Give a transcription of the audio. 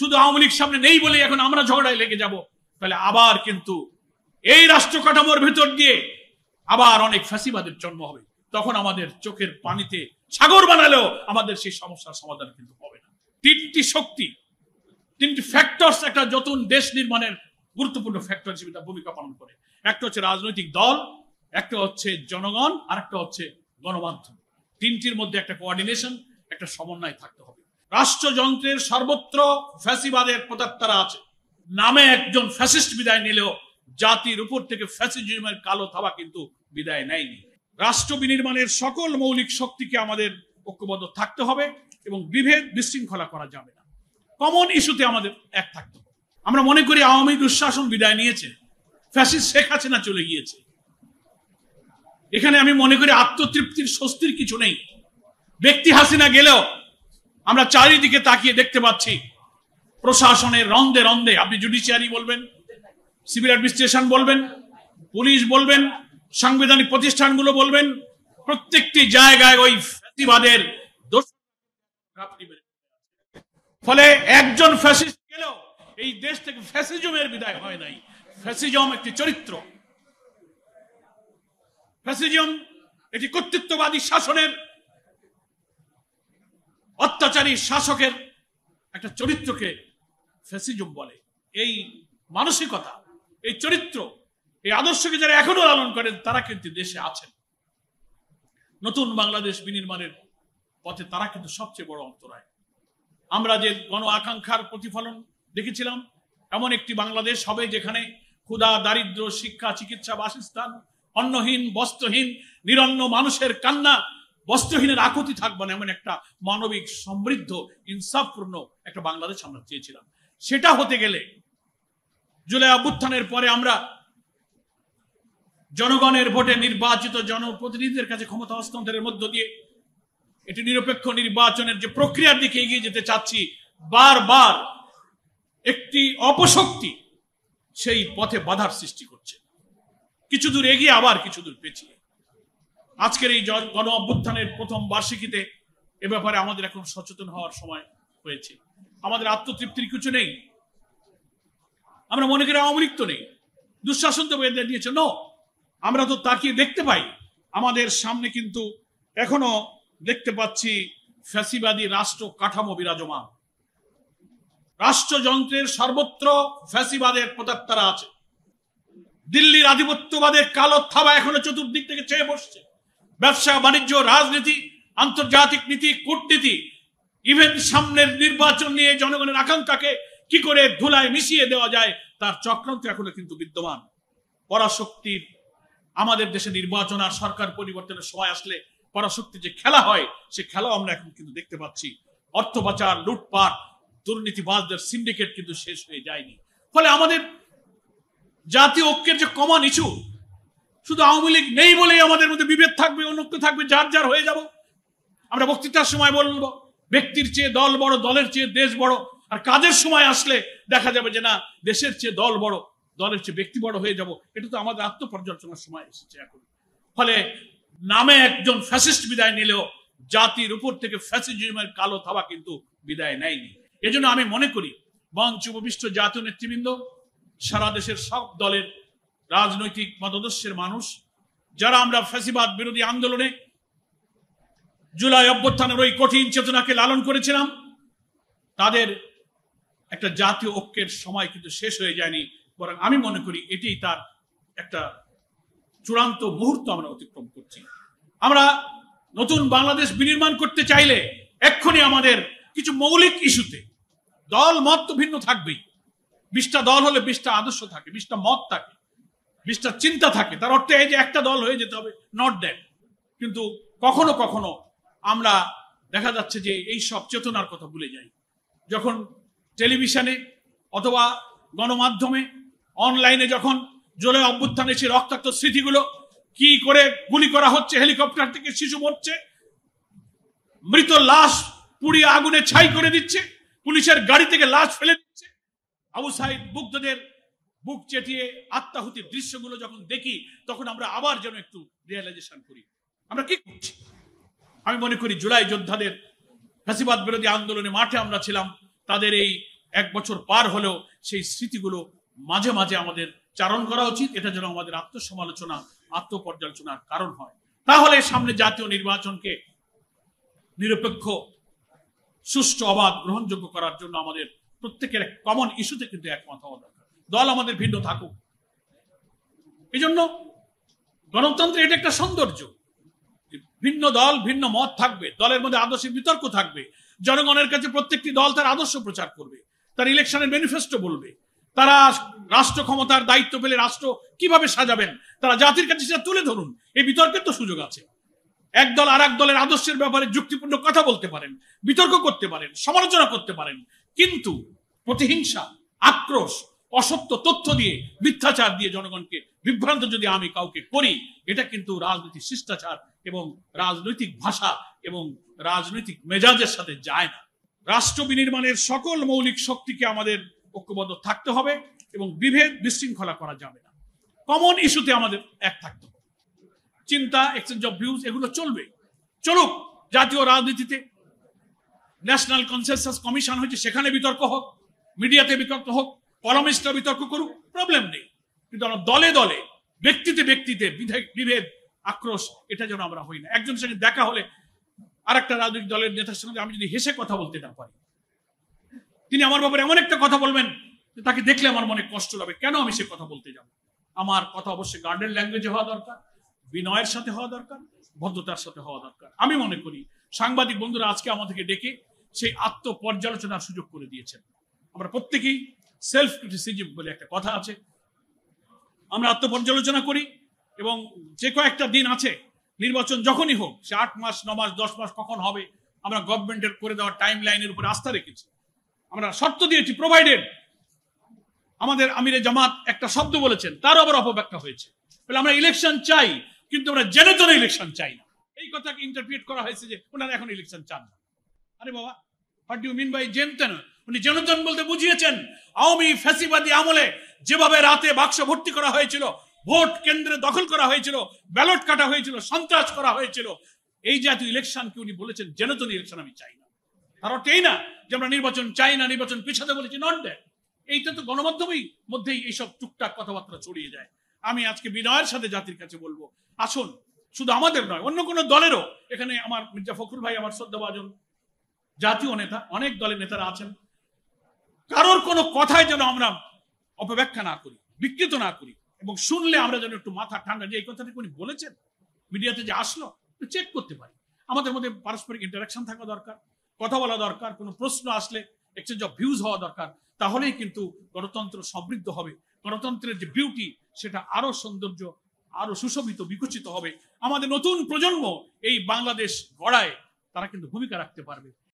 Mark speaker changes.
Speaker 1: শুধু আওয়ামী লীগ সামনে নেই বলে এখন আমরা ঝগড়ায় লেগে যাব, তাহলে আবার কিন্তু এই রাষ্ট্র কাঠামোর ভেতর দিয়ে আবার অনেক ফ্যাসিবাদের জন্ম হবে। তখন আমাদের চোখের পানিতে সাগর বানালেও আমাদের সেই সমস্যার সমাধান কিন্তু হবে না। তিনটি শক্তি, তিনটি ফ্যাক্টরস একটা নতুন দেশ নির্মাণের গুরুত্বপূর্ণ ফ্যাক্টর হিসেবে তার ভূমিকা পালন করে। একটা হচ্ছে রাজনৈতিক দল, একটা হচ্ছে জনগণ, আর একটা হচ্ছে গণমাধ্যম। তিনটির মধ্যে একটা কোঅর্ডিনেশন, একটা সমন্বয় থাকতে হবে। রাষ্ট্রযন্ত্রের সর্বত্র ফ্যাসিবাদের প্রতাত্তারা আছে। নামে একজন ফ্যাসিস্ট বিদায় নিলেও জাতির উপর থেকে ফ্যাসিজমের কালো থাবা কিন্তু বিদায় নেয়নি। রাষ্ট্র বিনির্মাণের সকল মৌলিক শক্তিকে আমাদের ঐক্যবদ্ধ থাকতে হবে এবং বিভেদ বিশৃঙ্খলা করা যাবে না। কমন ইস্যুতে আমাদের এক থাকতে হবে। আমরা মনে করি আওয়ামী দুঃশাসন বিদায় নিয়েছে, ফ্যাসিস্ট শেখ হাসিনা চলে গিয়েছে। এখানে আমি মনে করি আত্মতৃপ্তির স্বস্তির কিছু নেই। ব্যক্তি হাসিনা গেলেও আমরা চারিদিকে তাকিয়ে দেখতে পাচ্ছি প্রশাসনের রন্ধে রন্ধে, আপনি জুডিশিয়ারি বলবেন, সিভিল অ্যাডমিনিস্ট্রেশন বলবেন, পুলিশ বলবেন, সাংবিধানিক প্রতিষ্ঠানগুলো বলবেন, প্রত্যেকটি জায়গায় ওই ফ্যাসিবাদের দোষ। ফলে একজন ফ্যাসিস্ট গেলেও এই দেশ থেকে ফ্যাসিজমের বিদায় হয় নাই। ফ্যাসিজম একটি চরিত্র, ফ্যাসিজম একটি কর্তৃত্ববাদী শাসনের, অত্যাচারী শাসকের একটা চরিত্রকে ফ্যাসিজম বলে। এই মানসিকতা, এই চরিত্র, এই আদর্শকে যারা এখনো লালন করেন তারা কিন্তু দেশে আছেন। নতুন বাংলাদেশ বিনির্মাণের পথে তারা কিন্তু সবচেয়ে বড় অন্তরায়। আমরা যে গণ আকাঙ্ক্ষার প্রতিফলন দেখেছিলাম, এমন একটি বাংলাদেশ হবে যেখানে ক্ষুধা, দারিদ্র, শিক্ষা, চিকিৎসা, বাসস্থান, অন্নহীন, বস্ত্রহীন, নিরন্ন মানুষের কান্না, বস্ত্রহীনের আকুতি থাকবে না, এমন একটা মানবিক, সমৃদ্ধ, ইনসাফপূর্ণ একটা বাংলাদেশ আমরা চেয়েছিলাম। সেটা হতে গেলে জুলাই অভ্যুত্থানের পরে আমরা জনগণের ভোটে নির্বাচিত জনপ্রতিনিধিদের কাছে ক্ষমতা হস্তান্তরের মধ্য দিয়ে এটি নিরপেক্ষ নির্বাচনের যে প্রক্রিয়ার দিকে এগিয়ে যেতে চাচ্ছি, বারবার একটি অপশক্তি সেই পথে বাধার সৃষ্টি করছে। কিছু দূর এগিয়ে আবার কিছু দূর পেছিয়ে। আজকের এই গণ অভ্যুত্থানের প্রথম বার্ষিকীতে এ ব্যাপারে আমাদের এখন সচেতন হওয়ার সময় হয়েছে। আমাদের আত্মতৃপ্তির কিছু নেই। আমরা মনে করি আওয়ামী লীগ তো নেই, দুঃশাসন তো বেঁধে দিয়েছে। নো, আমরা তো তাকিয়ে দেখতে পাই আমাদের সামনে কিন্তু এখনো দেখতে পাচ্ছি ফ্যাসিবাদী রাষ্ট্র কাঠামো বিরাজমান। রাষ্ট্রযন্ত্রের সর্বত্র ফ্যাসিবাদের প্রতাত্তারা আছে। দিল্লির আধিপত্যবাদের কালো থাবা এখনো চতুর্দিক থেকে চেয়ে বসছে। ব্যবসা, বাণিজ্য, রাজনীতি, আন্তর্জাতিক নীতি, কূটনীতি, ইভেন সামনের নির্বাচন নিয়ে জনগণের আকাঙ্ক্ষাকে কি করে ধুলায় মিশিয়ে দেওয়া যায় তার চক্রান্ত এখনো কিন্তু বিদ্যমান। পরাশক্তির আমাদের দেশে নির্বাচন আর সরকার পরিবর্তনের সময় আসলে পরাশক্তি যে খেলা হয়, সে খেলাও আমরা এখন কিন্তু দেখতে পাচ্ছি। অর্থ পাচার, লুটপাট, দুর্নীতিবাজদের সিন্ডিকেট কিন্তু শেষ হয়ে যায়নি। ফলে আমাদের জাতীয় ঐক্যের যে কমন ইস্যু, শুধু আওয়ামী লীগ নেই বলেই আমাদের মধ্যে বিভেদ থাকবে, অনৈক্য থাকবে, যার যার হয়ে যাব। আমরা বক্তৃতার সময় বলবো ব্যক্তির চেয়ে দল বড়, দলের চেয়ে দেশ বড়, আর কাজের সময় আসলে দেখা যাবে যে না, দেশের চেয়ে দল বড়, দলের চেয়ে ব্যক্তি বড় হয়ে যাব। এটা তো আমাদের আত্মপর্যালোচনার সময় এসেছে এখন। ফলে নামে একজন ফ্যাসিস্ট বিদায় নিলেও জাতির উপর থেকে ফ্যাসিজমের কালো থাবা কিন্তু বিদায় নেয়নি। এজন্য আমি মনে করি মঞ্চ উপবিষ্ট জাতীয় নেতৃবৃন্দ, সারা দেশের সব দলের রাজনৈতিক মতাদর্শের মানুষ, যারা আমরা ফ্যাসিবাদ বিরোধী আন্দোলনে জুলাই অভ্যুত্থানের ওই কঠিন চেতনাকে লালন করেছিলাম, তাদের একটা জাতীয় ঐক্যের সময় কিন্তু শেষ হয়ে যায়নি, বরং আমি মনে করি এটাই তার একটা চূড়ান্ত মুহূর্ত আমরা অতিক্রম করছি। আমরা নতুন বাংলাদেশ বিনির্মাণ করতে চাইলে এক্ষুনি আমাদের কিছু মৌলিক ইস্যুতে, দল মত তো ভিন্ন থাকবেই, 20টা দল হলে 20টা আদর্শ থাকে, 20টা মত থাকে, 20টা চিন্তা থাকে। তার অর্থ এই যে একটা দল হয়ে যেতে হবে, নট দ্যাট। কিন্তু কখনো কখনো আমরা দেখা যাচ্ছে যে এই সব চেতনার কথা ভুলে যাই। যখন টেলিভিশনে অথবা গণমাধ্যমে, অনলাইনে যখন জুলাই অভ্যুত্থানে সেই রক্তাক্ত স্মৃতিগুলো, কি করে গুলি করা হচ্ছে, হেলিকপ্টার থেকে শিশু মরছে, মৃত লাশ পুড়িয়ে আগুনে ছাই করে দিচ্ছে, পুলিশের গাড়ি থেকে লাশ ফেলে দিচ্ছে, আবু সাইদ মুগ্ধদের বুক চেটিয়ে আত্মাহুতির দৃশ্যগুলো যখন দেখি, তখন আমরা আবার যেন একটু রিয়েলাইজেশন করি আমরা কি করছি। আমি মনে করি জুলাই যোদ্ধাদের ফ্যাসিবাদ বিরোধী আন্দোলনে মাঠে আমরা ছিলাম, তাদের এই 1 বছর পার হলেও সেই স্মৃতিগুলো মাঝে মাঝে আমাদের চারণ করা উচিত। এটা যেন আমাদের আত্মসমালোচনা, আত্মপর্যালোচনার কারণ হয়। তাহলে সামনে জাতীয় নির্বাচনকে নিরপেক্ষ, সুষ্ঠু, অবাধ, গ্রহণযোগ্য করার জন্য আমাদের প্রত্যেকের কমন ইস্যুতে কিন্তু একমত হওয়া দরকার। দল আমাদের ভিন্ন থাকুক, এই জন্য গণতন্ত্রের এটা একটা সৌন্দর্য। ভিন্ন দল, ভিন্ন মত থাকবে, দলের মধ্যে আদর্শের বিতর্ক থাকবে, জনগণের কাছে প্রত্যেকটি দল তার আদর্শ প্রচার করবে, তার ইলেকশনের ম্যানিফেস্টো বলবে, তারা রাষ্ট্র ক্ষমতার দায়িত্ব পেলে রাষ্ট্র কিভাবে সাজাবেন তারা জাতির কাছে সেটা তুলে ধরুন। এই বিতর্কের তো সুযোগ আছে। এক দল আর এক দলের আদর্শের ব্যাপারে যুক্তিপূর্ণ কথা বলতে পারেন, বিতর্ক করতে পারেন, সমালোচনা করতে পারেন, কিন্তু প্রতিহিংসা, আক্রোশ, অসত্য তথ্য দিয়ে, মিথ্যাচার দিয়ে জনগণকে বিভ্রান্ত যদি আমি কাউকে করি, এটা কিন্তু রাজনৈতিক শিষ্টাচার এবং রাজনৈতিক ভাষা এবং রাজনৈতিক মেজাজের সাথে যায় না। রাষ্ট্র বিনির্মাণের সকল মৌলিক শক্তিকে আমাদের ঐক্যবদ্ধ থাকতে হবে এবং বিভেদ, বিশৃঙ্খলা করা যাবে না। কমন ইস্যুতে আমাদের এক থাকতে হবে। চিন্তা, এক্সচেঞ্জ অফ ভিউজ, এগুলো চলবে, চলুক। জাতীয় রাজনীতিতে ন্যাশনাল কনসেনসাস কমিশন হয়েছে, সেখানে বিতর্ক হোক, মিডিয়াতে বিতর্ক হোক, কলামিস্টরা বিতর্ক করুক, প্রবলেম নেই। কিন্তু আমরা দলে দলে, ব্যক্তিতে ব্যক্তিতে বিভেদ, আক্রোশ, এটা যেন আমরা হই না। একজনের সঙ্গে দেখা হলে আর একটা রাজনৈতিক দলের নেতার সঙ্গে আমি যদি হেসে কথা বলতে না পারি, তিনি আমার ব্যাপারে এমন একটা কথা বলবেন যে তাকে দেখলে আমার মনে কষ্ট লাগবে, কেন আমি সে কথা বলতে যাব? আমার কথা অবশ্যই গার্ডেন ল্যাঙ্গুয়েজে হওয়া দরকার, বিনয়ের সাথে হওয়া দরকার, ভদ্রতার সাথে হওয়া দরকার। আমি মনে করি সাংবাদিক বন্ধুরা আজকে আমাদেরকে ডেকে সেই আত্মপর্যালোচনার সুযোগ করে দিয়েছেন। আমরা প্রত্যেকেই সেলফ ক্রিটিসিজম বলে একটা কথা আছে, আমরা আত্মপর্যালোচনা করি এবং যে কয়েকটা দিন আছে নির্বাচন যখনই হোক, সে 8 মাস, 9 মাস, 10 মাস কখন হবে, আমরা গভর্নমেন্টের করে দেওয়া টাইম লাইনের উপরে আস্থা রেখেছি। আমরা শর্ত দিয়েছি, প্রোভাইডেড আমাদের আমিরে জামাত একটা শব্দ বলেছেন, তার আবার অপব্যাখ্যা হয়েছে। আমরা ইলেকশন চাই, কিন্তু আমরা জেনে জেনে ইলেকশন চাই না, এই কথাকে ইন্টারপ্রিট করা হয়েছে যে ওনারা এখন ইলেকশন চান না। আরে বাবা, what do you mean by জেনতেন? উনি জনতন বলতে বুঝিয়েছেন আওয়ামী ফ্যাসিবাদী আমলে যেভাবে রাতে বাক্স ভর্তি করা হয়েছিল, ভোট কেন্দ্রে দখল করা হয়েছিল, ব্যালট কাটা হয়েছিল, সন্ত্রাস করা হয়েছিল, এই জাতীয় ইলেকশনকে উনি বলেছেন জেনতন ইলেকশন আমি চাই না। তার অর্থ এই না যে আমরা নির্বাচন চাই না, নির্বাচন পিছাতে বলেছি, নট দ্যাট। এইটা তো গণমাধ্যমেই মধ্যেই এইসব টুকটাক কথাবার্তা ছড়িয়ে যায়। আমি আজকে বিনয়ের সাথে জাতির কাছে বলবো, আসুন, শুধু আমাদের নয়, অন্য কোনো দলেরও, এখানে আমার মির্জা ফখরুল ভাই আমার শ্রদ্ধাভাজন জাতীয় নেতা, অনেক দলের নেতারা আছেন, কারোর কোনো কথায় যেন আমরা অপব্যাখ্যা না করি, বিকৃত না করি, এবং শুনলে আমরা যেন একটু মাথা ঠান্ডা, যে এই কথাটি উনি বলেছেন মিডিয়াতে যে আসলো, চেক করতে পারি। আমাদের মধ্যে পারস্পরিক ইন্টারাকশন থাকা দরকার, কথা বলা দরকার, কোনো প্রশ্ন আসলে এক্সচেঞ্জ অফ ভিউজ হওয়া দরকার। তাহলেই কিন্তু গণতন্ত্র সমৃদ্ধ হবে, গণতন্ত্রের যে বিউটি সেটা আরো সৌন্দর্য, আরো সুশোভিত, বিকশিত হবে। আমাদের নতুন প্রজন্ম এই বাংলাদেশ গড়ায় তারা কিন্তু ভূমিকা রাখতে পারবে।